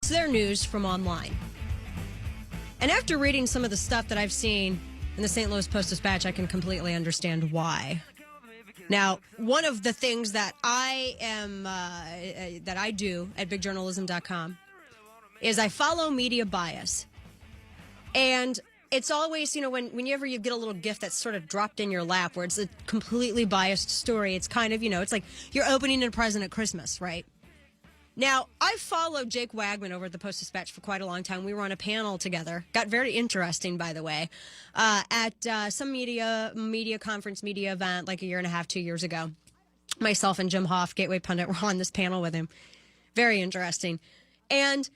their news from online. And after reading some of the stuff that I've seen in the St. Louis Post-Dispatch, I can completely understand why. Now, one of the things that I do at bigjournalism.com is I follow media bias. And it's always, whenever you get a little gift that's sort of dropped in your lap where it's a completely biased story, it's kind of, it's like you're opening a present at Christmas, right? Now, I followed Jake Wagman over at the Post-Dispatch for quite a long time. We were on a panel together. Got very interesting, by the way, at some media conference, media event like a year and a half, 2 years ago. Myself and Jim Hoff, Gateway Pundit, were on this panel with him. Very interesting. And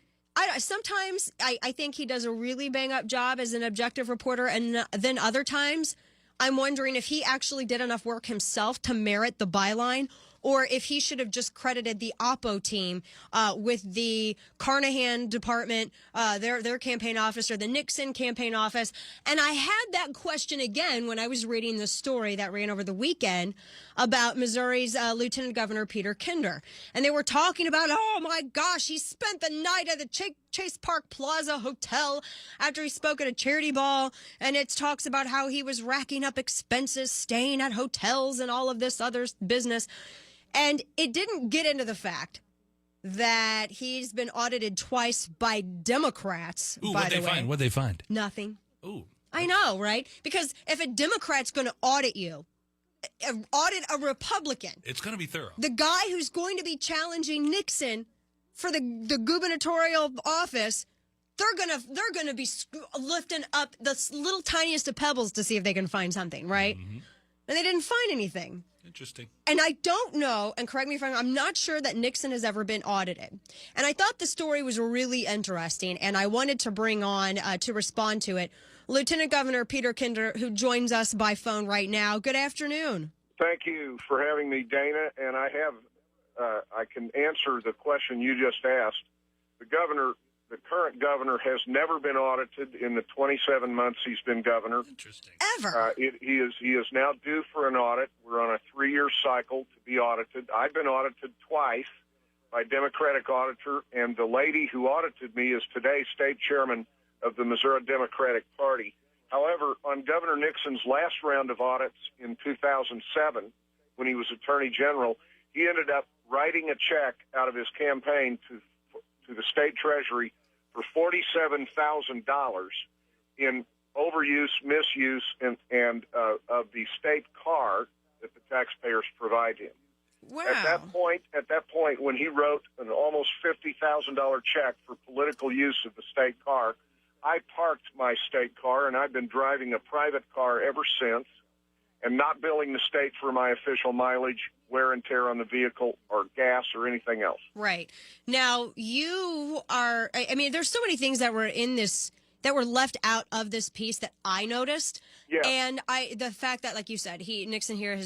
sometimes I think he does a really bang-up job as an objective reporter, and then other times I'm wondering if he actually did enough work himself to merit the byline, or if he should have just credited the Oppo team with the Carnahan department, their campaign office, or the Nixon campaign office. And I had that question again when I was reading the story that ran over the weekend about Missouri's Lieutenant Governor Peter Kinder. And they were talking about, oh my gosh, he spent the night at the Chase Park Plaza Hotel after he spoke at a charity ball. And it talks about how he was racking up expenses, staying at hotels and all of this other business. And it didn't get into the fact that he's been audited twice by Democrats. Ooh, by the way. What'd they find? Nothing. Ooh. I know, right? Because if a Democrat's going to audit you, audit a Republican. It's going to be thorough. The guy who's going to be challenging Nixon for the gubernatorial office, they're gonna be lifting up the little tiniest of pebbles to see if they can find something, right? Mm-hmm. And they didn't find anything. Interesting. And I don't know, and correct me if I'm not sure that Nixon has ever been audited. And I thought the story was really interesting, and I wanted to bring on, to respond to it, Lieutenant Governor Peter Kinder, who joins us by phone right now. Good afternoon. Thank you for having me, Dana. And I can answer the question you just asked. The current governor has never been audited in the 27 months he's been governor. Interesting. Ever. He is now due for an audit. We're on a 3-year cycle to be audited. I've been audited twice by Democratic auditor, and the lady who audited me is today state chairman of the Missouri Democratic Party. However, on Governor Nixon's last round of audits in 2007, when he was Attorney General, he ended up writing a check out of his campaign to the state treasury for $47,000 in overuse, misuse, and of the state car that the taxpayers provide him. Wow. At that point, when he wrote an almost $50,000 check for political use of the state car, I parked my state car, and I've been driving a private car ever since, and not billing the state for my official mileage, wear and tear on the vehicle, or gas, or anything else. Right. Now, you are, there's so many things that were in this, that were left out of this piece that I noticed. Yeah. And the fact that, like you said, Nixon here he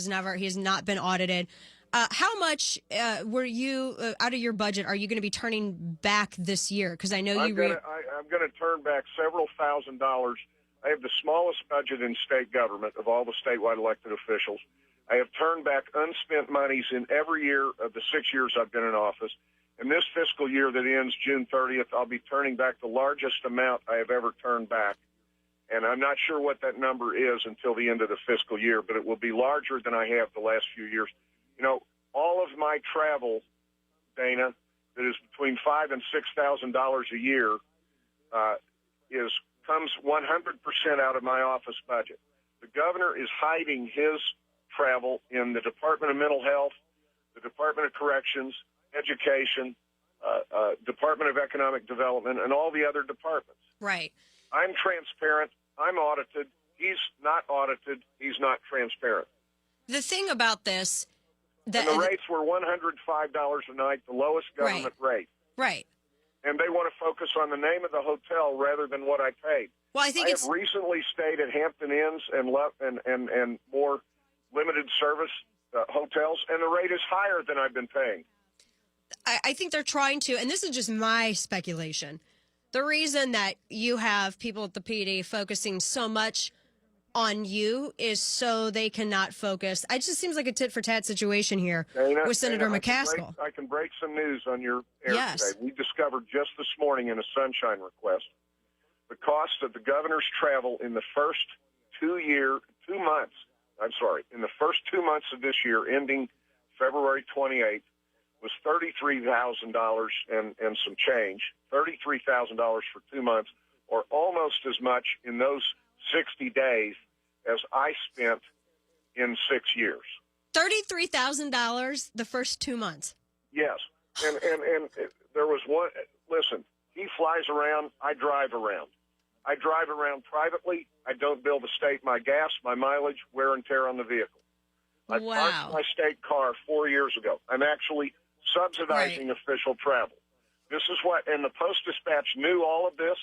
has not been audited. How much were you, out of your budget, are you going to be turning back this year? Because I know I'm going to turn back several $1,000s. I have the smallest budget in state government of all the statewide elected officials. I have turned back unspent monies in every year of the 6 years I've been in office. And this fiscal year that ends June 30th, I'll be turning back the largest amount I have ever turned back. And I'm not sure what that number is until the end of the fiscal year, but it will be larger than I have the last few years. All of my travel, Dana, that is between $5,000 and $6,000 a year, comes 100% out of my office budget. The governor is hiding his travel in the Department of Mental Health, the Department of Corrections, Education, Department of Economic Development, and all the other departments. Right. I'm transparent. I'm audited. He's not audited. He's not transparent. The thing about this... and the rates were $105 a night, the lowest government rate. Right. And they want to focus on the name of the hotel rather than what I paid. Well, I think I have recently stayed at Hampton Inns and more limited service hotels, and the rate is higher than I've been paying. I think they're trying to, and this is just my speculation, the reason that you have people at the PD focusing so much on you is so they cannot focus. It just seems like a tit-for-tat situation here Dana, with Senator Dana, McCaskill. I can break some news on your air Yes. today. We discovered just this morning in a sunshine request the cost of the governor's travel in the first 2 months of this year, ending February 28th, was $33,000 and some change, $33,000 for 2 months, or almost as much in those 60 days as I spent in 6 years. $33,000 the first 2 months. Yes. And there was one, listen, he flies around, I drive around. I drive around privately. I don't bill the state my gas, my mileage, wear and tear on the vehicle. I parked my state car 4 years ago. I'm actually subsidizing official travel. This is what, and the Post-Dispatch knew all of this,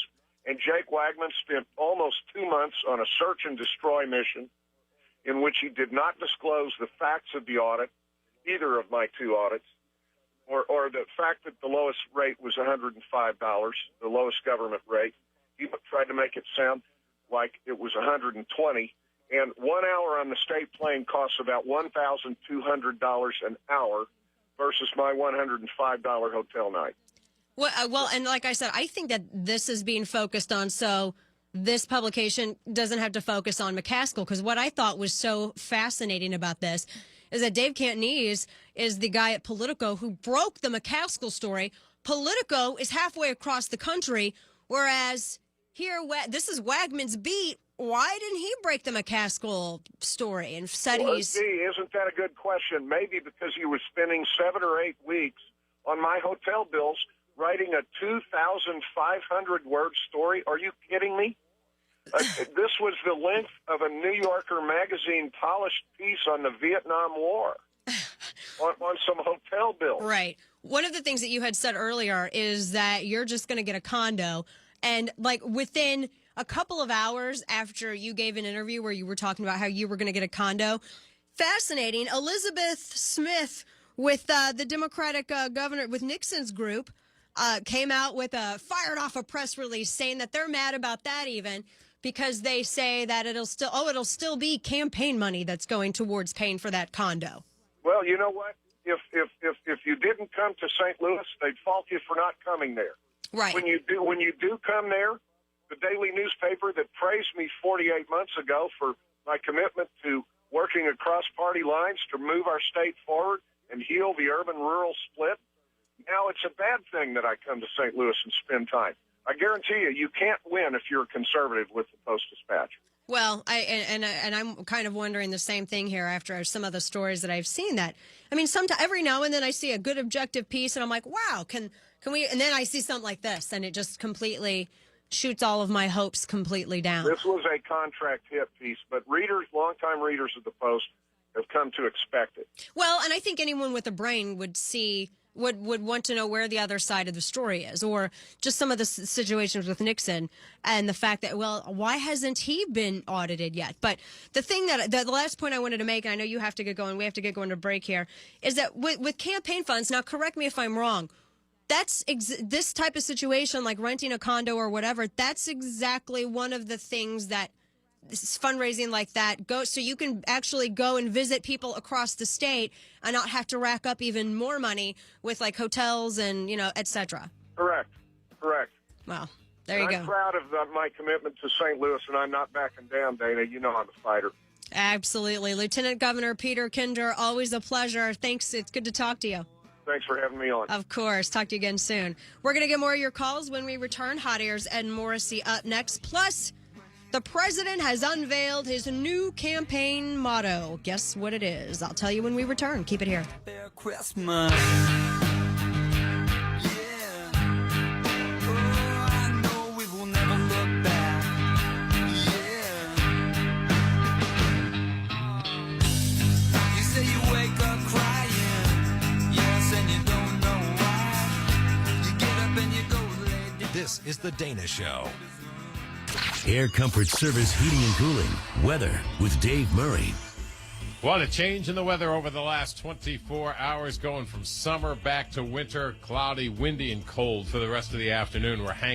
and Jake Wagman spent almost 2 months on a search and destroy mission in which he did not disclose the facts of the audit, either of my two audits, or the fact that the lowest rate was $105, the lowest government rate. He tried to make it sound like it was $120, and 1 hour on the state plane costs about $1,200 an hour versus my $105 hotel night. Well, and like I said, I think that this is being focused on so this publication doesn't have to focus on McCaskill, because what I thought was so fascinating about this is that Dave Cantonese is the guy at Politico who broke the McCaskill story. Politico is halfway across the country, whereas here, this is Wagman's beat. Why didn't he break the McCaskill story and said he's... Isn't that a good question? Maybe because he was spending 7 or 8 weeks on my hotel bills writing a 2,500-word story. Are you kidding me? This was the length of a New Yorker magazine polished piece on the Vietnam War on some hotel bills. Right. One of the things that you had said earlier is that you're just going to get a condo. And like within a couple of hours after you gave an interview where you were talking about how you were going to get a condo, fascinating, Elizabeth Smith with the Democratic governor, with Nixon's group, came out with fired off a press release saying that they're mad about that even because they say that it'll still be campaign money that's going towards paying for that condo. Well, you know what? If you didn't come to St. Louis, they'd fault you for not coming there. Right. When you do come there, the daily newspaper that praised me 48 months ago for my commitment to working across party lines to move our state forward and heal the urban-rural split, now it's a bad thing that I come to St. Louis and spend time. I guarantee you can't win if you're a conservative with the Post-Dispatch. Well, I'm kind of wondering the same thing here after some of the stories that I've seen. That I mean, every now and then I see a good objective piece, and I'm like, wow, can we? And then I see something like this, and it just completely shoots all of my hopes completely down. This was a contract hit piece, but longtime readers of the Post, have come to expect it. Well, and I think anyone with a brain would want to know where the other side of the story is, or just some of the situations with Nixon and the fact that, well, why hasn't he been audited yet? But the last point I wanted to make, and I know you have to get going, we have to get going to break here, is that with campaign funds, now correct me if I'm wrong, that's this type of situation, like renting a condo or whatever, that's exactly one of the things that fundraising like that so you can actually go and visit people across the state and not have to rack up even more money with like hotels and etc. Correct. Well, there you go. I'm proud of my commitment to St. Louis, and I'm not backing down, Dana. You know I'm a fighter. Absolutely. Lieutenant Governor Peter Kinder, always a pleasure. Thanks. It's good to talk to you. Thanks for having me on. Of course. Talk to you again soon. We're going to get more of your calls when we return. Hot Air's Ed Morrissey up next. Plus, the president has unveiled his new campaign motto. Guess what it is? I'll tell you when we return. Keep it here. Christmas. This is The Dana Show. Air Comfort Service Heating and Cooling. Weather with Dave Murray. What a change in the weather over the last 24 hours, going from summer back to winter, cloudy, windy, and cold for the rest of the afternoon. We're hanging